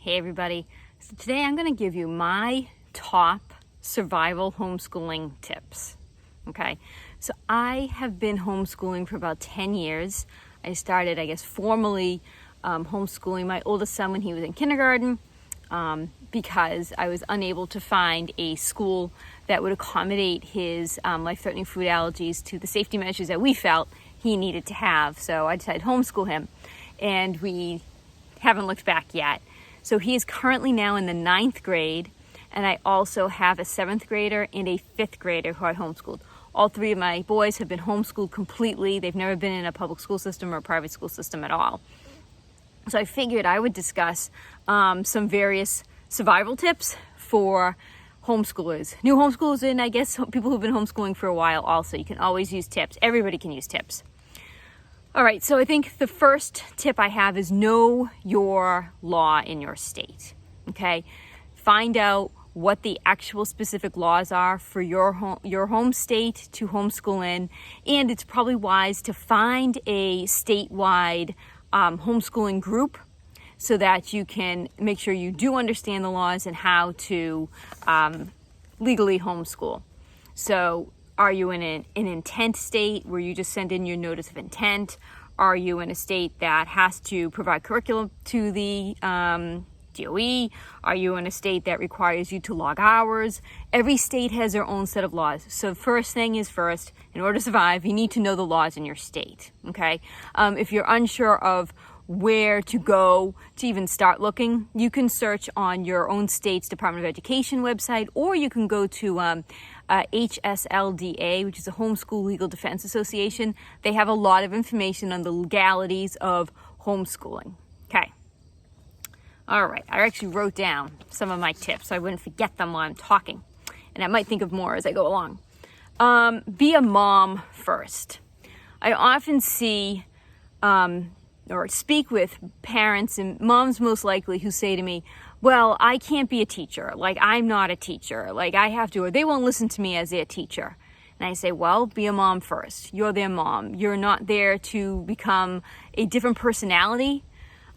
Hey everybody, so today I'm going to give you my top survival homeschooling tips. Okay, so I have been homeschooling for about 10 years. I started, formally homeschooling my oldest son when he was in kindergarten because I was unable to find a school that would accommodate his life-threatening food allergies to the safety measures that we felt he needed to have. So I decided to homeschool him, and we haven't looked back yet. So he is currently now in the 9th grade, and I also have a 7th grader and a 5th grader who I homeschooled. All three of my boys have been homeschooled completely. They've never been in a public school system or a private school system at all. So I figured I would discuss some various survival tips for homeschoolers. New homeschoolers, and I guess people who've been homeschooling for a while also. You can always use tips. Everybody can use tips. All right, so I think the first tip I have is know your law in your state, okay? Find out what the actual specific laws are for your home state to homeschool in, and it's probably wise to find a statewide homeschooling group so that you can make sure you do understand the laws and how to legally homeschool. So are you in an intent state where you just send in your notice of intent? Are you in a state that has to provide curriculum to the DOE? Are you in a state that requires you to log hours? Every state has their own set of laws. So first thing is first, in order to survive, you need to know the laws in your state, okay? If you're unsure of where to go to even start looking, you can search on your own state's Department of Education website, or you can go to HSLDA, which is the Homeschool Legal Defense Association. They have a lot of information on the legalities of homeschooling. Okay. All right. I actually wrote down some of my tips so I wouldn't forget them while I'm talking, and I might think of more as I go along. Be a mom first. I often see or speak with parents, and moms most likely, who say to me, well, I can't be a teacher. Like, I'm not a teacher. Like, I have to, or they won't listen to me as their teacher. And I say, well, be a mom first. You're their mom. You're not there to become a different personality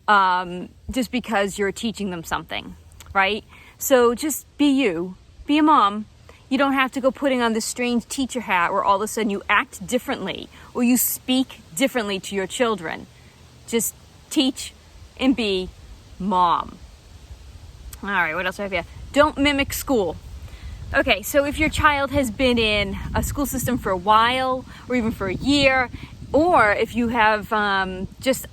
just because you're teaching them something, right? So just be you. Be a mom. You don't have to go putting on this strange teacher hat where all of a sudden you act differently or you speak differently to your children. Just teach and be mom. All right, what else do I have here? Don't mimic school. Okay, so if your child has been in a school system for a while or even for a year, or if you have just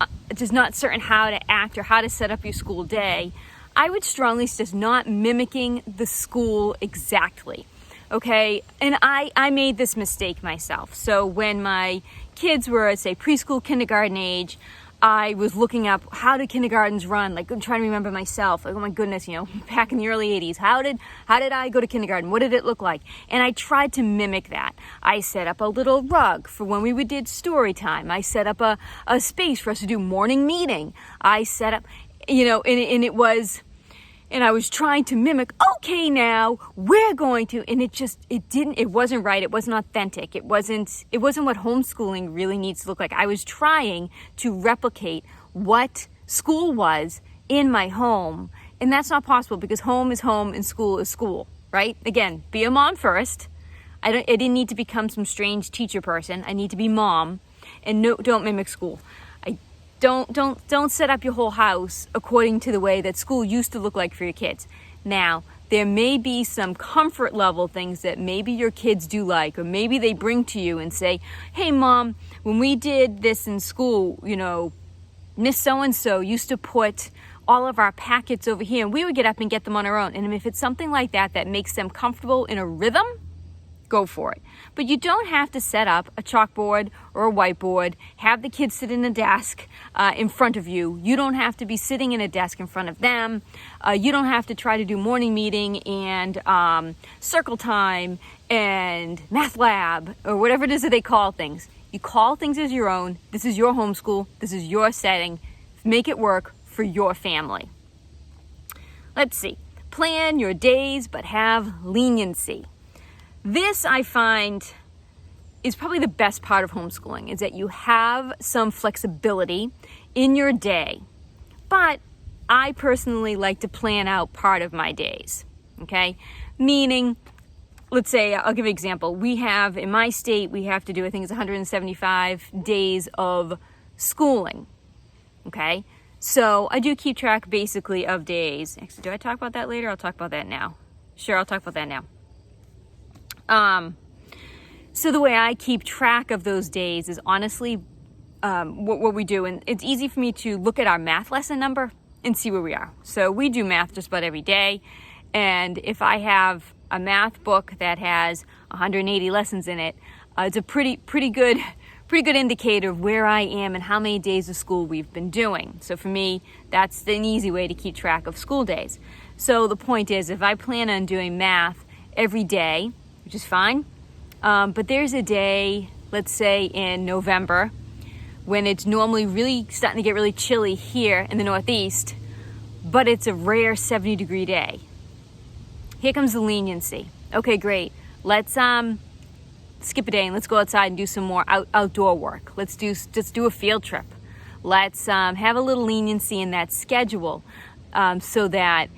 not certain how to act or how to set up your school day, I would strongly suggest not mimicking the school exactly. Okay, and I made this mistake myself. So when my kids were at, say, preschool, kindergarten age, I was looking up how did kindergartens run, like I'm trying to remember myself, like, oh my goodness, back in the early 80s, how did I go to kindergarten? What did it look like? And I tried to mimic that. I set up a little rug for when we did story time. I set up a space for us to do morning meeting. I set up, and I was trying to mimic, okay, now we're going to, and it wasn't right. It wasn't authentic. It wasn't what homeschooling really needs to look like. I was trying to replicate what school was in my home, and that's not possible because home is home and school is school, right? Again, be a mom first. I didn't need to become some strange teacher person. I need to be mom, and no, don't mimic school. Don't set up your whole house according to the way that school used to look like for your kids. Now, there may be some comfort level things that maybe your kids do like, or maybe they bring to you and say, hey mom, when we did this in school, Miss so-and-so used to put all of our packets over here and we would get up and get them on our own. And if it's something like that makes them comfortable in a rhythm, go for it. But you don't have to set up a chalkboard or a whiteboard, have the kids sit in a desk in front of you. You don't have to be sitting in a desk in front of them. You don't have to try to do morning meeting and circle time and math lab or whatever it is that they call things. You call things as your own. This is your homeschool. This is your setting. Make it work for your family. Let's see. Plan your days, but have leniency. This, I find, is probably the best part of homeschooling, is that you have some flexibility in your day, but I personally like to plan out part of my days, okay? Meaning, let's say, I'll give you an example. We have, in my state, we have to do, I think it's 175 days of schooling, okay? So I do keep track basically of days. Actually, do I talk about that later? I'll talk about that now. Sure, I'll talk about that now. So the way I keep track of those days is honestly what we do. And it's easy for me to look at our math lesson number and see where we are. So we do math just about every day. And if I have a math book that has 180 lessons in it, it's a pretty good indicator of where I am and how many days of school we've been doing. So for me, that's an easy way to keep track of school days. So the point is, if I plan on doing math every day, which is fine, but there's a day, let's say in November, when it's normally really starting to get really chilly here in the Northeast, but it's a rare 70-degree day. Here comes the leniency. Okay, great. Let's skip a day and let's go outside and do some more outdoor work. Let's do a field trip. Let's have a little leniency in that schedule, so that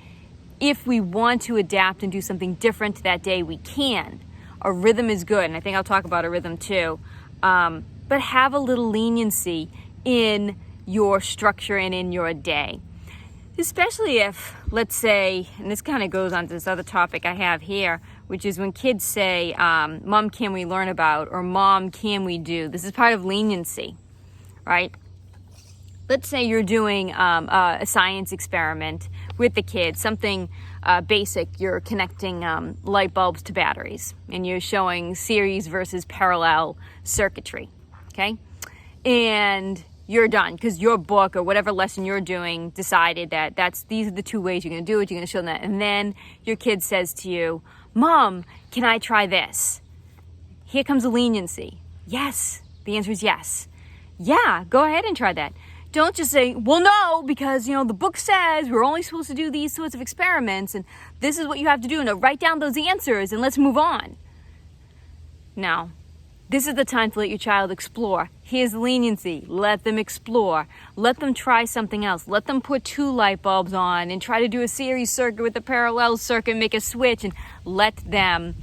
if we want to adapt and do something different that day, we can. A rhythm is good, and I think I'll talk about a rhythm too. But have a little leniency in your structure and in your day. Especially if, let's say, and this kind of goes on to this other topic I have here, which is when kids say, Mom, can we learn about, or Mom, can we do? This is part of leniency, right? Let's say you're doing a science experiment with the kids, something basic. You're connecting light bulbs to batteries, and you're showing series versus parallel circuitry, okay? And you're done because your book or whatever lesson you're doing decided that these are the two ways you're going to do it. You're going to show them that. And then your kid says to you, Mom, can I try this? Here comes the leniency. Yes. The answer is yes. Yeah, go ahead and try that. Don't just say, well, no, because, the book says we're only supposed to do these sorts of experiments and this is what you have to do. Now write down those answers and let's move on. No. This is the time to let your child explore. Here's the leniency. Let them explore. Let them try something else. Let them put 2 light bulbs on and try to do a series circuit with a parallel circuit, make a switch, and let them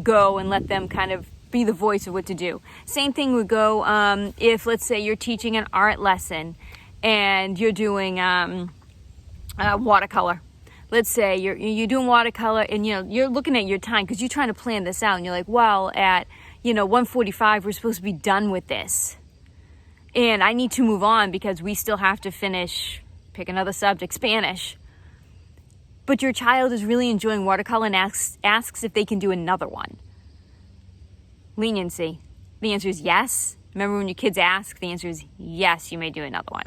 go and let them kind of be the voice of what to do. Same thing would go if, let's say, you're teaching an art lesson and you're doing watercolor. Let's say you're doing watercolor and you're looking at your time because you're trying to plan this out and you're like, well, at 1:45 we're supposed to be done with this, and I need to move on because we still have to finish, pick another subject, Spanish. But your child is really enjoying watercolor and asks if they can do another one. Leniency. The answer is yes. Remember when your kids ask, the answer is yes, you may do another one.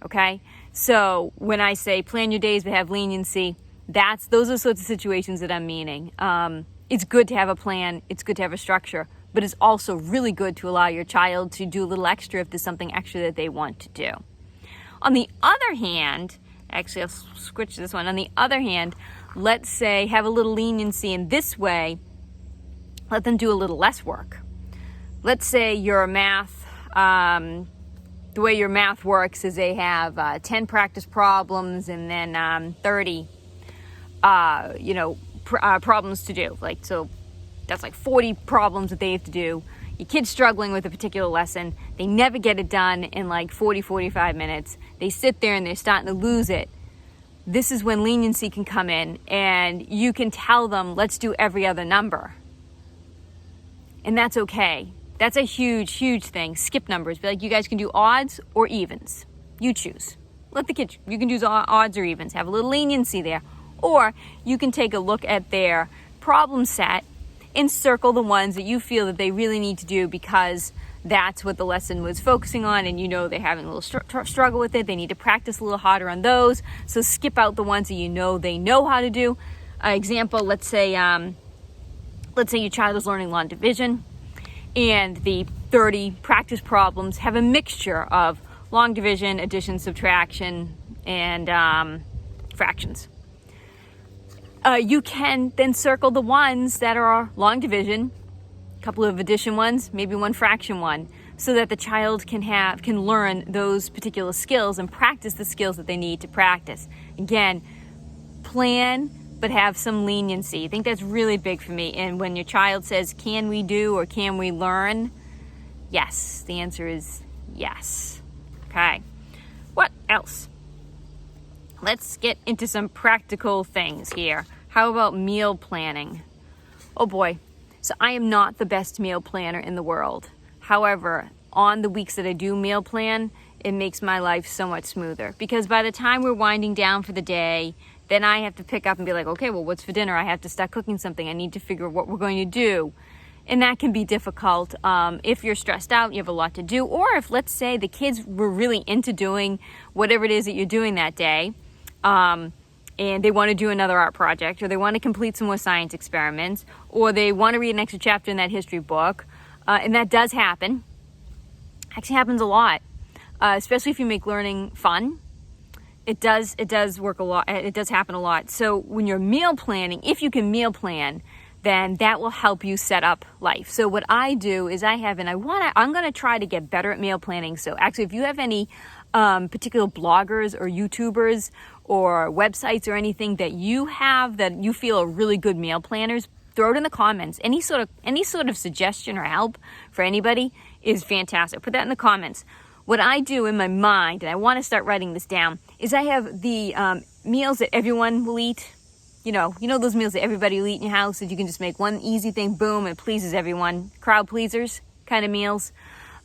Okay? So when I say plan your days but have leniency, those are the sorts of situations that I'm meaning. It's good to have a plan. It's good to have a structure. But it's also really good to allow your child to do a little extra if there's something extra that they want to do. On the other hand, actually I'll switch this one. On the other hand, let's say have a little leniency in this way. Let them do a little less work. Let's say your math, the way your math works is they have 10 practice problems and then 30, problems to do. So that's like 40 problems that they have to do. Your kid's struggling with a particular lesson. They never get it done in like 40, 45 minutes. They sit there and they're starting to lose it. This is when leniency can come in and you can tell them, let's do every other number. And that's okay. That's a huge, huge thing. Skip numbers. Be like, you guys can do odds or evens. You choose. Let the kids, you can do odds or evens. Have a little leniency there. Or you can take a look at their problem set and circle the ones that you feel that they really need to do because that's what the lesson was focusing on and they're having a little struggle with it. They need to practice a little harder on those. So skip out the ones that they know how to do. Example, let's say your child is learning long division and the 30 practice problems have a mixture of long division, addition, subtraction, and fractions. You can then circle the ones that are long division, a couple of addition ones, maybe one fraction one. so that the child can learn those particular skills and practice the skills that they need to practice. Again, plan, but have some leniency. I think that's really big for me. And when your child says, can we do or can we learn? Yes, the answer is yes. Okay, what else? Let's get into some practical things here. How about meal planning? Oh boy, so I am not the best meal planner in the world. However, on the weeks that I do meal plan, it makes my life so much smoother, because by the time we're winding down for the day, then I have to pick up and be like, okay, well, what's for dinner? I have to start cooking something. I need to figure out what we're going to do. And that can be difficult if you're stressed out, you have a lot to do, or if, let's say, the kids were really into doing whatever it is that you're doing that day, and they want to do another art project, or they want to complete some more science experiments, or they want to read an extra chapter in that history book, and that does happen. Actually happens a lot, especially if you make learning fun. It does work a lot. It does happen a lot. So when you're meal planning, if you can meal plan, then that will help you set up life. So what I do is I'm going to try to get better at meal planning. So actually, if you have any particular bloggers or YouTubers or websites or anything that you have that you feel are really good meal planners, throw it in the comments. Any sort of suggestion or help for anybody is fantastic. Put that in the comments. What I do in my mind, and I want to start writing this down, is I have the meals that everyone will eat. You know those meals that everybody will eat in your house, that you can just make one easy thing, boom, it pleases everyone. Crowd pleasers kind of meals.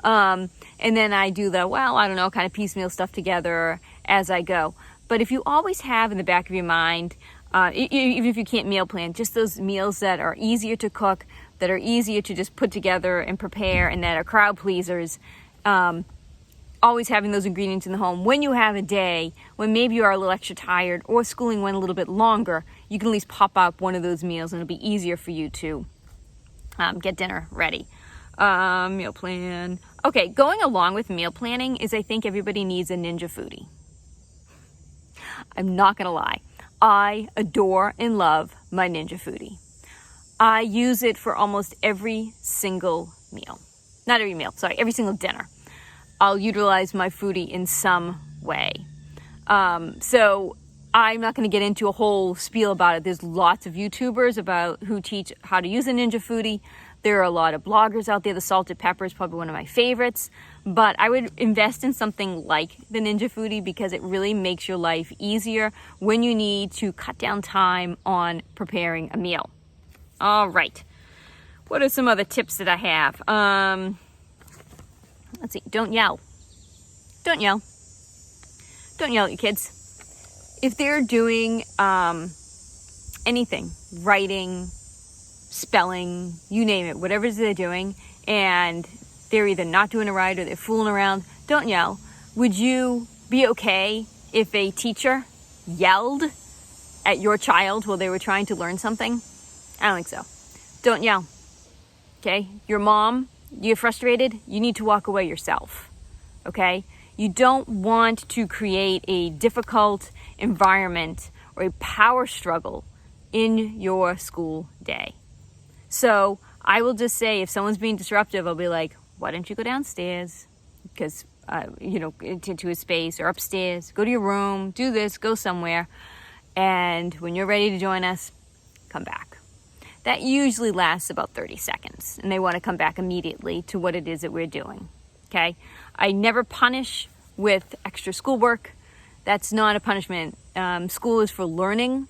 And then I do kind of piecemeal stuff together as I go. But if you always have in the back of your mind, even if you can't meal plan, just those meals that are easier to cook, that are easier to just put together and prepare, and that are crowd pleasers, always having those ingredients in the home. When you have a day when maybe you are a little extra tired or schooling went a little bit longer, you can at least pop up one of those meals and it'll be easier for you to get dinner ready. Meal plan. Okay, going along with meal planning is I think everybody needs a Ninja Foodie. I'm not going to lie. I adore and love my Ninja Foodie. I use it for almost every single meal. Not every meal, sorry, every single dinner. I'll utilize my Foodie in some way. So I'm not going to get into a whole spiel about it. There's lots of YouTubers who teach how to use a Ninja Foodie. There are a lot of bloggers out there. The Salted Pepper is probably one of my favorites. But I would invest in something like the Ninja Foodie because it really makes your life easier when you need to cut down time on preparing a meal. All right. What are some other tips that I have? Let's see. Don't yell. Don't yell. Don't yell at your kids. If they're doing anything, writing, spelling, you name it, whatever it is they're doing, and they're either not doing it right or they're fooling around, don't yell. Would you be okay if a teacher yelled at your child while they were trying to learn something? I don't think so. Don't yell. Okay? Your mom, you're frustrated, you need to walk away yourself. Okay? You don't want to create a difficult environment or a power struggle in your school day. So I will just say, if someone's being disruptive, I'll be like, why don't you go downstairs? Because, into a space, or upstairs, go to your room, do this, go somewhere. And when you're ready to join us, come back. That usually lasts about 30 seconds. And they want to come back immediately to what it is that we're doing. Okay? I never punish with extra schoolwork. That's not a punishment. School is for learning.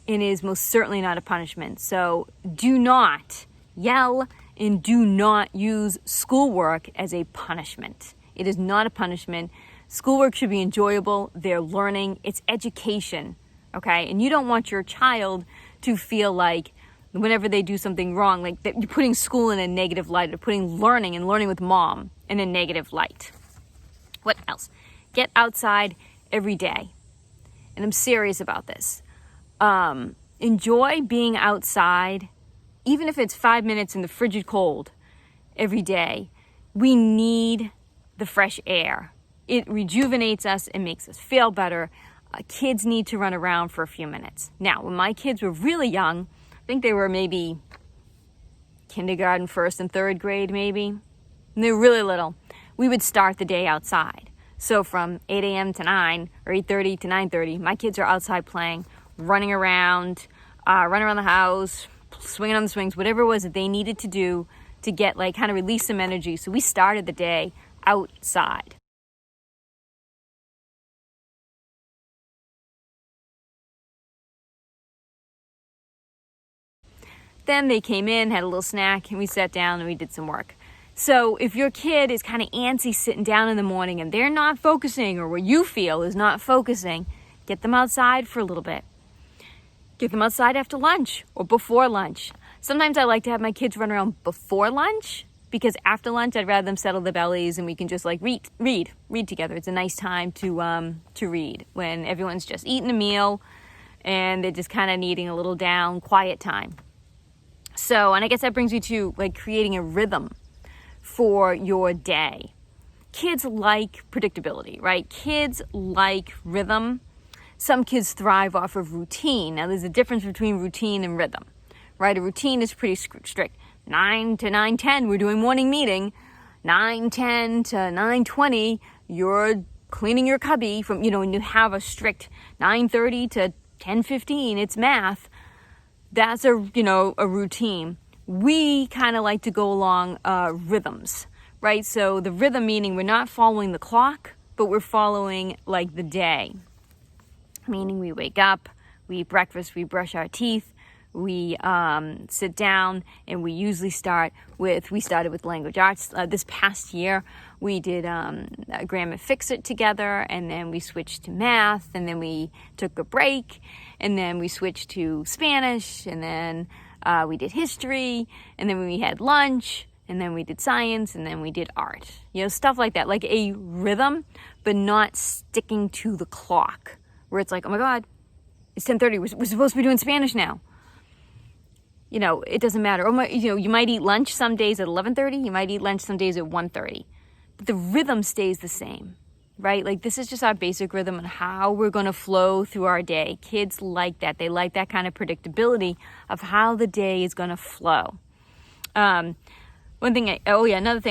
It is most certainly not a punishment. So do not yell and do not use schoolwork as a punishment. It is not a punishment. Schoolwork should be enjoyable. They're learning. It's education, okay? And you don't want your child to feel like whenever they do something wrong, like that you're putting school in a negative light, or putting learning and learning with mom in a negative light. What else? Get outside every day. And I'm serious about this. Enjoy being outside, even if it's 5 minutes in the frigid cold every day. We need the fresh air. It rejuvenates us and makes us feel better. Kids need to run around for a few minutes. Now, when my kids were really young, I think they were maybe kindergarten, first and third grade maybe, and they were really little. we would start the day outside. So from 8 a.m. to 9 or 8:30 to 9:30, my kids are outside playing, running around the house, swinging on the swings, whatever it was that they needed to do to get like kind of release some energy. So we started the day outside. Then they came in, had a little snack, and we sat down and we did some work. So if your kid is kind of antsy sitting down in the morning and they're not focusing, or what you feel is not focusing, get them outside for a little bit. Get them outside after lunch or before lunch. Sometimes I like to have my kids run around before lunch, because after lunch I'd rather them settle their bellies and we can just like read together. It's a nice time to read when everyone's just eating a meal and they're just kind of needing a little down, quiet time. So, and I guess that brings me to like creating a rhythm for your day. Kids like predictability, right? Kids like rhythm. Some kids thrive off of routine. Now, there's a difference between routine and rhythm, right? A routine is pretty strict. 9 to 9:10, we're doing morning meeting. 9:10 to 9:20, you're cleaning your cubby from, and you have a strict 9:30 to 10:15, it's math. That's a routine. We kind of like to go along rhythms, right? So the rhythm meaning we're not following the clock, but we're following like the day. Meaning we wake up, we eat breakfast, we brush our teeth, we sit down, and we usually we started with language arts. This past year, we did Grammar Fix-It together, and then we switched to math, and then we took a break, and then we switched to Spanish, and then we did history, and then we had lunch, and then we did science, and then we did art. Stuff like that, like a rhythm, but not sticking to the clock, where it's like, oh my God, it's 10:30, we're supposed to be doing Spanish now. It doesn't matter. You might eat lunch some days at 11:30, you might eat lunch some days at 1:30, but the rhythm stays the same, right? Like this is just our basic rhythm and how we're going to flow through our day. Kids like that. They like that kind of predictability of how the day is going to flow. Another thing,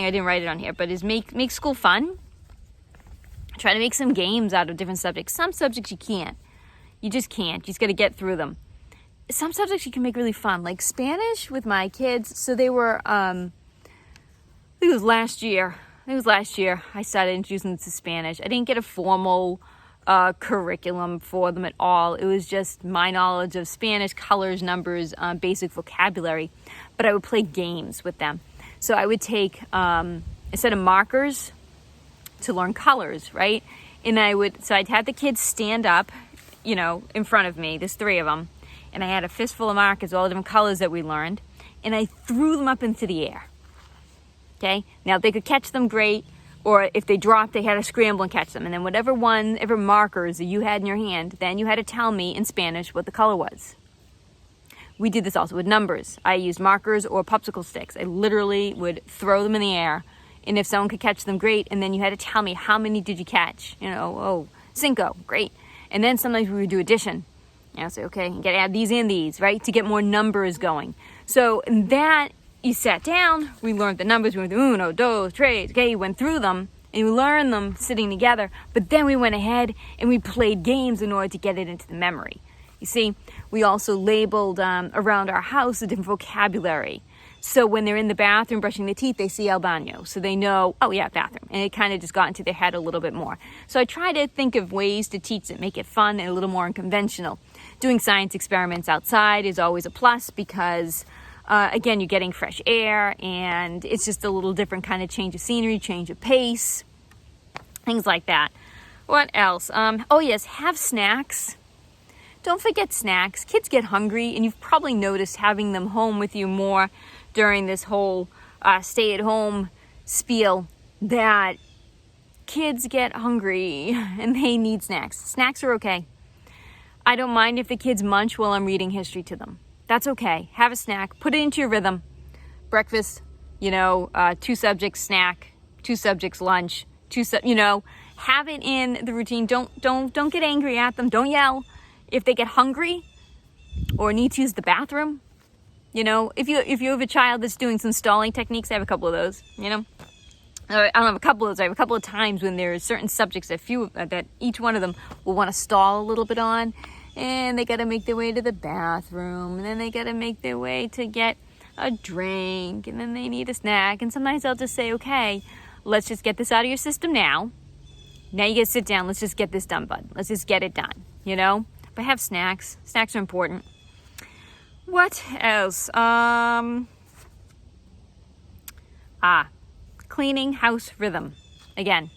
I didn't write it on here, but is make school fun. Try to make some games out of different subjects. Some subjects you can't. You just can't. You just got to get through them. Some subjects you can make really fun, like Spanish with my kids. So they were, I think it was last year I started introducing them to Spanish. I didn't get a formal curriculum for them at all. It was just my knowledge of Spanish, colors, numbers, basic vocabulary. But I would play games with them. So I would take, instead of markers, to learn colors, right? And I'd have the kids stand up, in front of me, there's 3 of them. And I had a fistful of markers, all the different colors that we learned. And I threw them up into the air. Okay? Now, if they could catch them, great. Or if they dropped, they had to scramble and catch them. And then whatever markers that you had in your hand, then you had to tell me in Spanish what the color was. We did this also with numbers. I used markers or popsicle sticks. I literally would throw them in the air. And if someone could catch them, great. And then you had to tell me, how many did you catch? 5, great. And then sometimes we would do addition. Say, okay, you got to add these and these, right? To get more numbers going. So that, you sat down, we learned the numbers. We went through 1, 2, 3, okay, you went through them. And we learned them sitting together. But then we went ahead and we played games in order to get it into the memory. You see, we also labeled around our house a different vocabulary. So when they're in the bathroom brushing their teeth, they see el baño. So they know, oh yeah, bathroom. And it kind of just got into their head a little bit more. So I try to think of ways to teach it, make it fun and a little more unconventional. Doing science experiments outside is always a plus because, again, you're getting fresh air and it's just a little different kind of change of scenery, change of pace, things like that. What else? Yes, have snacks. Don't forget snacks. Kids get hungry, and you've probably noticed having them home with you more during this whole stay-at-home spiel that kids get hungry and they need snacks. Snacks are okay. I don't mind if the kids munch while I'm reading history to them. That's okay. Have a snack. Put it into your rhythm. Breakfast, 2 subjects snack, 2 subjects lunch, have it in the routine. Don't get angry at them. Don't yell. If they get hungry or need to use the bathroom, if you have a child that's doing some stalling techniques, I have a couple of those, I don't have a couple of those. I have a couple of times when there are certain subjects that each one of them will want to stall a little bit on, and they got to make their way to the bathroom, and then they got to make their way to get a drink, and then they need a snack. And sometimes I'll just say, okay, let's just get this out of your system now. Now you get to sit down. Let's just get this done, bud. Let's just get it done, you know? But have snacks. Snacks are important. What else? Cleaning house rhythm. Again,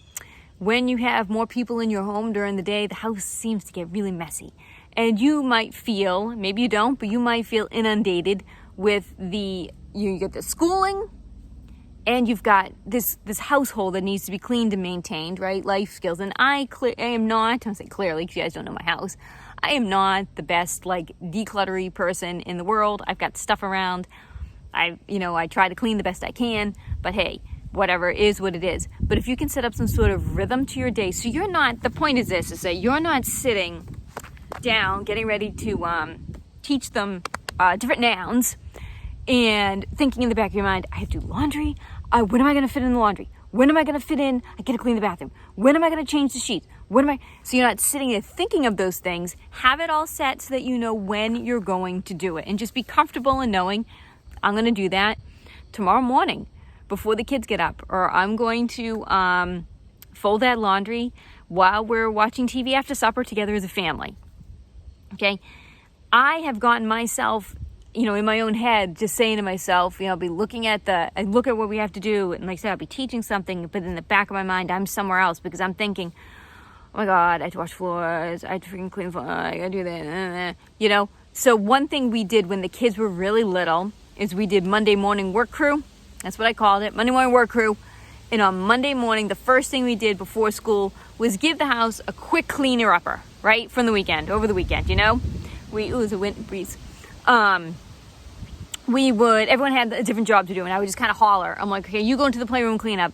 when you have more people in your home during the day, the house seems to get really messy. And you might feel, maybe you don't, but you might feel inundated with you get the schooling, and you've got this household that needs to be cleaned and maintained, right? Life skills. And I am not, I'll say clearly because you guys don't know my house, I am not the best decluttery person in the world. I've got stuff around. I try to clean the best I can, but hey, whatever is what it is. But if you can set up some sort of rhythm to your day, so you're not, the point is this, is that you're not sitting down getting ready to teach them different nouns and thinking in the back of your mind, I have to do laundry. When am I going to fit in the laundry? When am I going to fit in? I got to clean the bathroom. When am I going to change the sheets? So you're not sitting there thinking of those things. Have it all set so that you know when you're going to do it, and just be comfortable in knowing I'm going to do that tomorrow morning before the kids get up, or I'm going to fold that laundry while we're watching TV after supper together as a family. Okay? I have gotten myself, in my own head, just saying to myself, I'll be looking at I look at what we have to do, and like I said, I'll be teaching something, but in the back of my mind, I'm somewhere else because I'm thinking, oh my God, I have to wash floors, I have to freaking clean floors, I gotta do that, So one thing we did when the kids were really little is we did Monday morning work crew. That's what I called it, Monday morning work crew. And on Monday morning, the first thing we did before school was give the house a quick cleaner-upper, right, from the weekend, over the weekend, Ooh, it was a wind breeze. Everyone had a different job to do, and I would just kind of holler. I'm like, okay, you go into the playroom, clean up,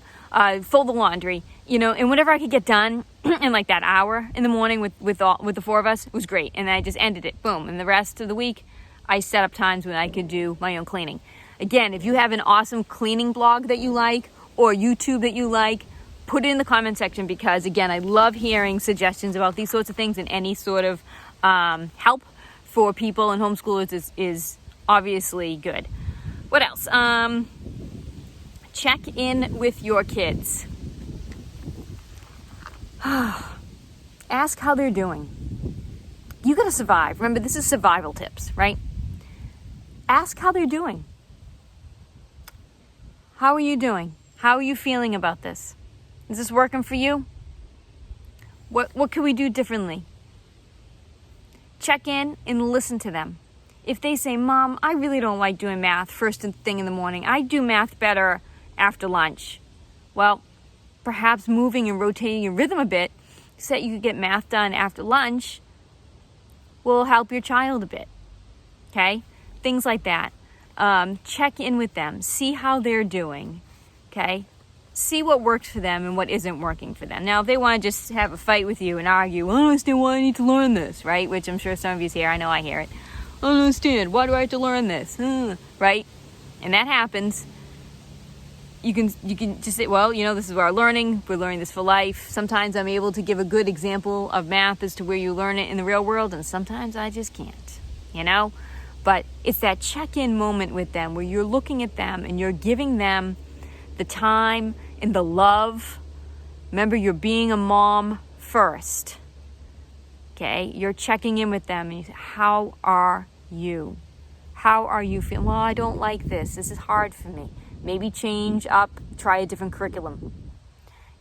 fold the laundry, and whatever I could get done in like that hour in the morning with the four of us was great. And I just ended it, boom. And the rest of the week, I set up times when I could do my own cleaning. Again, if you have an awesome cleaning blog that you like or YouTube that you like, put it in the comment section, because again, I love hearing suggestions about these sorts of things, and any sort of help for people and homeschoolers is obviously good. What else? Check in with your kids. Ask how they're doing. You gotta survive. Remember, this is survival tips, right? Ask how they're doing. How are you doing? How are you feeling about this? Is this working for you? What can we do differently? Check in and listen to them. If they say, Mom, I really don't like doing math first thing in the morning. I do math better after lunch. Well, perhaps moving and rotating your rhythm a bit so that you can get math done after lunch will help your child a bit. Okay? Things like that. Check in with them. See how they're doing. Okay? See what works for them and what isn't working for them. Now, if they want to just have a fight with you and argue, well, I don't understand why I need to learn this, right? Which I'm sure some of you hear. I know I hear it. I don't understand. Why do I have to learn this? Right? And that happens. You can just say, well, this is where we're learning this for life. Sometimes I'm able to give a good example of math as to where you learn it in the real world, and sometimes I just can't, But it's that check-in moment with them where you're looking at them and you're giving them the time and the love. Remember, you're being a mom first. Okay? You're checking in with them and you say, how are you? How are you feeling? Well, I don't like this. This is hard for me. Maybe change up, try a different curriculum.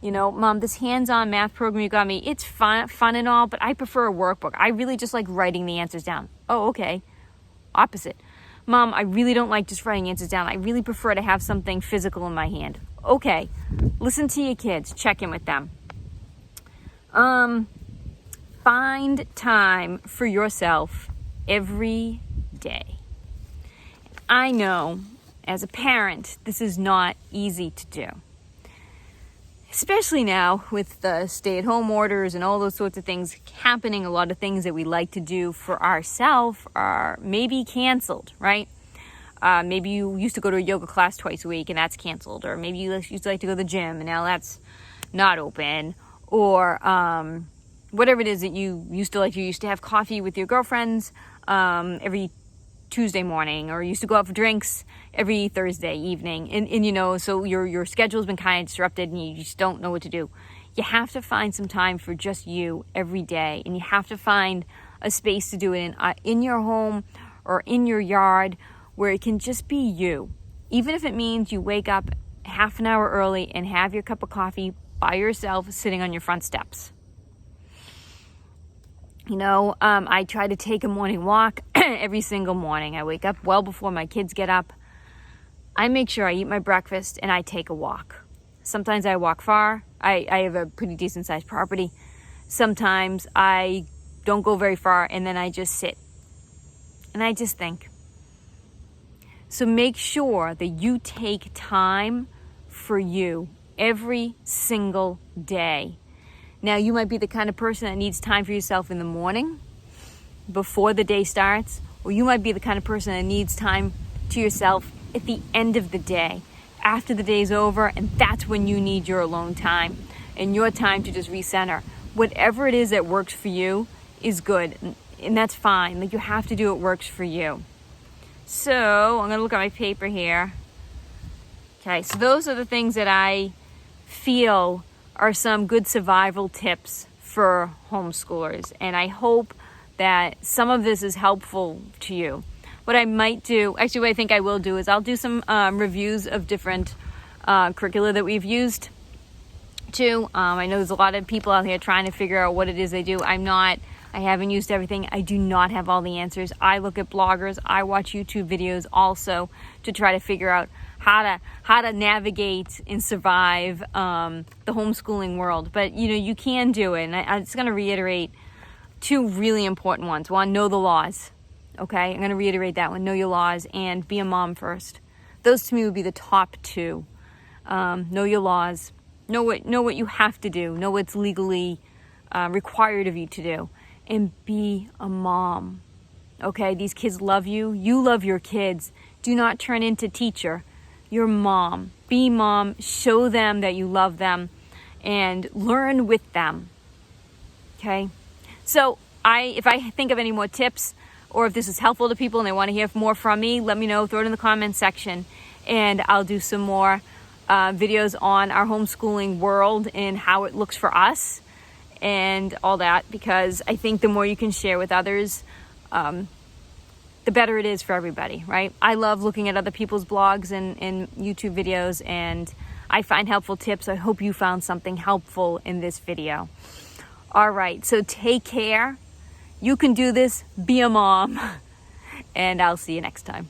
Mom, this hands-on math program you got me, it's fun and all, but I prefer a workbook. I really just like writing the answers down. Oh, okay. Opposite. Mom, I really don't like just writing answers down. I really prefer to have something physical in my hand. Okay. Listen to your kids. Check in with them. Find time for yourself every day. I know, as a parent, this is not easy to do. Especially now with the stay-at-home orders and all those sorts of things happening, a lot of things that we like to do for ourselves are maybe canceled, right? Maybe you used to go to a yoga class twice a week and that's canceled. Or maybe you used to like to go to the gym and now that's not open. Or whatever it is that you used to like. You used to have coffee with your girlfriends every Tuesday morning, or used to go out for drinks every Thursday evening. And so your schedule's been kind of disrupted and you just don't know what to do. You have to find some time for just you every day. And you have to find a space to do it in your home or in your yard where it can just be you. Even if it means you wake up half an hour early and have your cup of coffee by yourself sitting on your front steps. I try to take a morning walk every single morning. I wake up well before my kids get up. I make sure I eat my breakfast and I take a walk. Sometimes I walk far. I have a pretty decent sized property. Sometimes I don't go very far and then I just sit and I just think. So make sure that you take time for you every single day. Now, you might be the kind of person that needs time for yourself in the morning before the day starts, or you might be the kind of person that needs time to yourself at the end of the day, after the day's over, and that's when you need your alone time and your time to just recenter. Whatever it is that works for you is good, and that's fine. Like, you have to do what works for you. So I'm going to look at my paper here. Okay, so those are the things that I feel are some good survival tips for homeschoolers. And I hope that some of this is helpful to you. What I might do, actually what I think I will do, is I'll do some reviews of different curricula that we've used too. I know there's a lot of people out here trying to figure out what it is they do. I haven't used everything. I do not have all the answers. I look at bloggers. I watch YouTube videos also to try to figure out how to navigate and survive the homeschooling world. But you can do it. And I'm just going to reiterate two really important ones. One, know the laws. Okay, I'm going to reiterate that one. Know your laws and be a mom first. Those to me would be the top two. Know your laws. Know what you have to do. Know what's legally required of you to do. And be a mom. Okay, these kids love you. You love your kids. Do not turn into teacher. You're mom. Be mom. Show them that you love them and learn with them. Okay? So if I think of any more tips or if this is helpful to people and they want to hear more from me, let me know. Throw it in the comments section and I'll do some more videos on our homeschooling world and how it looks for us and all that, because I think the more you can share with others, the better it is for everybody, right? I love looking at other people's blogs and YouTube videos, and I find helpful tips. I hope you found something helpful in this video. All right, so take care. You can do this. Be a mom. And I'll see you next time.